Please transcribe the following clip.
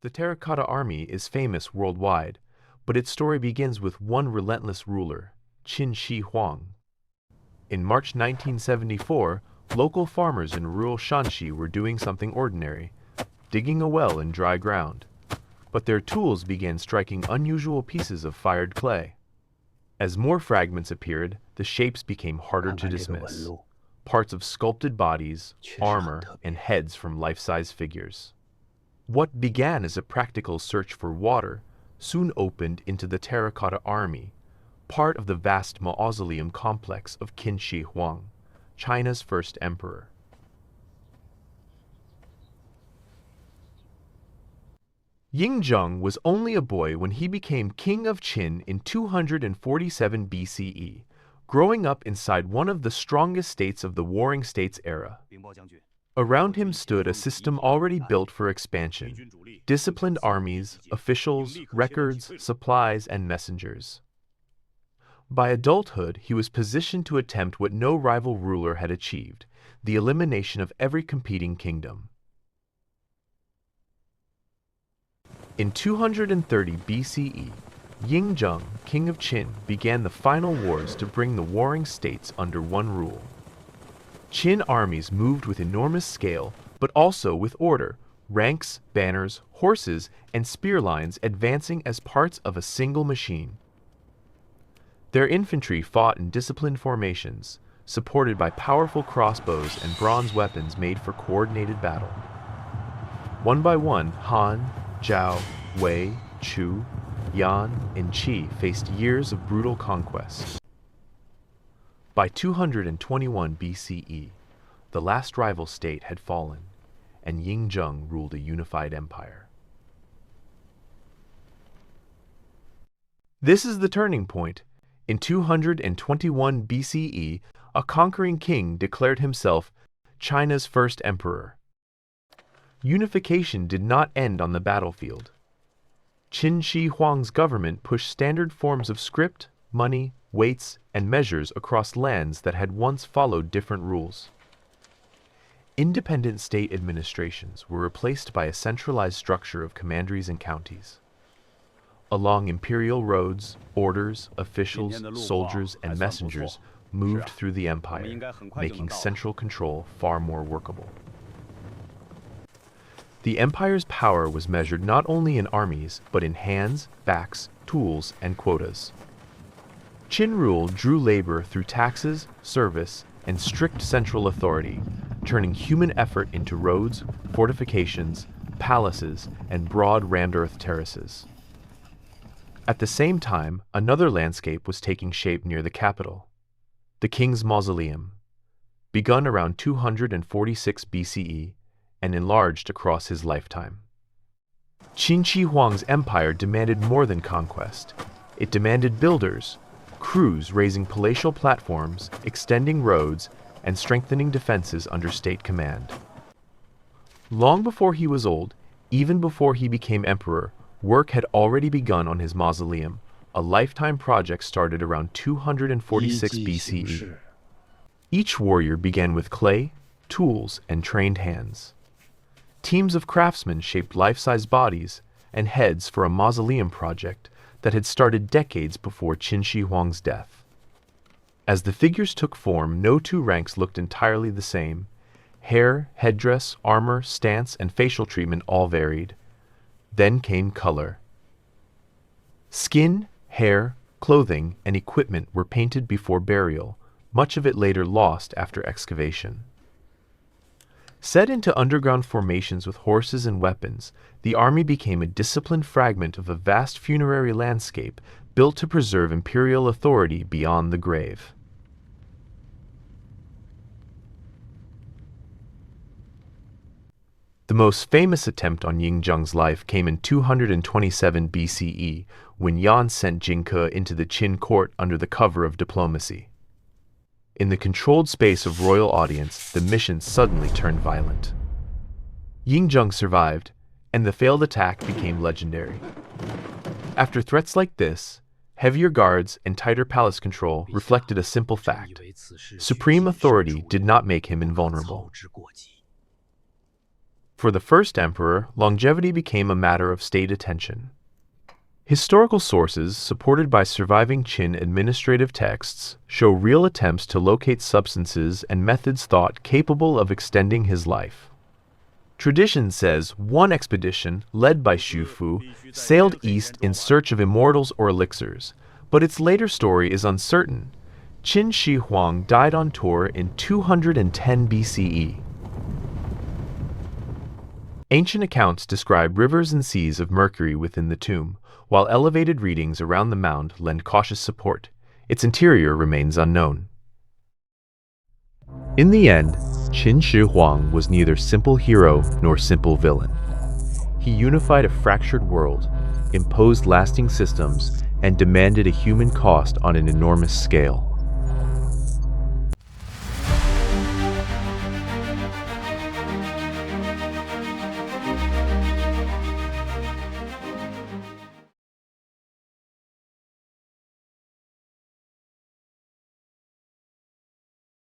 The Terracotta Army is famous worldwide, but its story begins with one relentless ruler, Qin Shi Huang. In March 1974, local farmers in rural Shanxi were doing something ordinary, digging a well in dry ground. But their tools began striking unusual pieces of fired clay. As more fragments appeared, the shapes became harder to dismiss. Parts of sculpted bodies, armor, and heads from life-size figures. What began as a practical search for water soon opened into the Terracotta Army, part of the vast mausoleum complex of Qin Shi Huang, China's first emperor. Yingzheng was only a boy when he became king of Qin in 247 BCE, growing up inside one of the strongest states of the Warring States era. Around him stood a system already built for expansion, disciplined armies, officials, records, supplies, and messengers. By adulthood, he was positioned to attempt what no rival ruler had achieved, the elimination of every competing kingdom. In 230 BCE, Yingzheng, king of Qin, began the final wars to bring the warring states under one rule. Qin armies moved with enormous scale, but also with order, ranks, banners, horses, and spear lines advancing as parts of a single machine. Their infantry fought in disciplined formations, supported by powerful crossbows and bronze weapons made for coordinated battle. One by one, Han, Zhao, Wei, Chu, Yan, and Qi faced years of brutal conquest. By 221 BCE, the last rival state had fallen, and Yingzheng ruled a unified empire. This is the turning point. In 221 BCE, a conquering king declared himself China's first emperor. Unification did not end on the battlefield. Qin Shi Huang's government pushed standard forms of script, money, weights, and measures across lands that had once followed different rules. Independent state administrations were replaced by a centralized structure of commanderies and counties. Along imperial roads, orders, officials, soldiers, and messengers moved through the empire, making central control far more workable. The empire's power was measured not only in armies, but in hands, backs, tools, and quotas. Qin rule drew labor through taxes, service, and strict central authority, turning human effort into roads, fortifications, palaces, and broad rammed earth terraces. At the same time, another landscape was taking shape near the capital, the king's mausoleum, begun around 246 BCE and enlarged across his lifetime. Qin Shi Huang's empire demanded more than conquest. It demanded builders, crews raising palatial platforms, extending roads, and strengthening defenses under state command. Long before he was old, even before he became emperor, work had already begun on his mausoleum, a lifetime project started around 246 BCE. Each warrior began with clay, tools, and trained hands. Teams of craftsmen shaped life-size bodies and heads for a mausoleum project that had started decades before Qin Shi Huang's death. As the figures took form, no two ranks looked entirely the same. Hair, headdress, armor, stance, and facial treatment all varied. Then came color. Skin, hair, clothing, and equipment were painted before burial, much of it later lost after excavation. Set into underground formations with horses and weapons, the army became a disciplined fragment of a vast funerary landscape built to preserve imperial authority beyond the grave. The most famous attempt on Yingzheng's life came in 227 BCE, when Yan sent Jing Ke into the Qin court under the cover of diplomacy. In the controlled space of royal audience, the mission suddenly turned violent. Yingzheng survived, and the failed attack became legendary. After threats like this, heavier guards and tighter palace control reflected a simple fact: supreme authority did not make him invulnerable. For the first emperor, longevity became a matter of state attention. Historical sources, supported by surviving Qin administrative texts, show real attempts to locate substances and methods thought capable of extending his life. Tradition says one expedition, led by Xu Fu, sailed east in search of immortals or elixirs, but its later story is uncertain. Qin Shi Huang died on tour in 210 BCE. Ancient accounts describe rivers and seas of mercury within the tomb, while elevated readings around the mound lend cautious support. Its interior remains unknown. In the end, Qin Shi Huang was neither simple hero nor simple villain. He unified a fractured world, imposed lasting systems, and demanded a human cost on an enormous scale.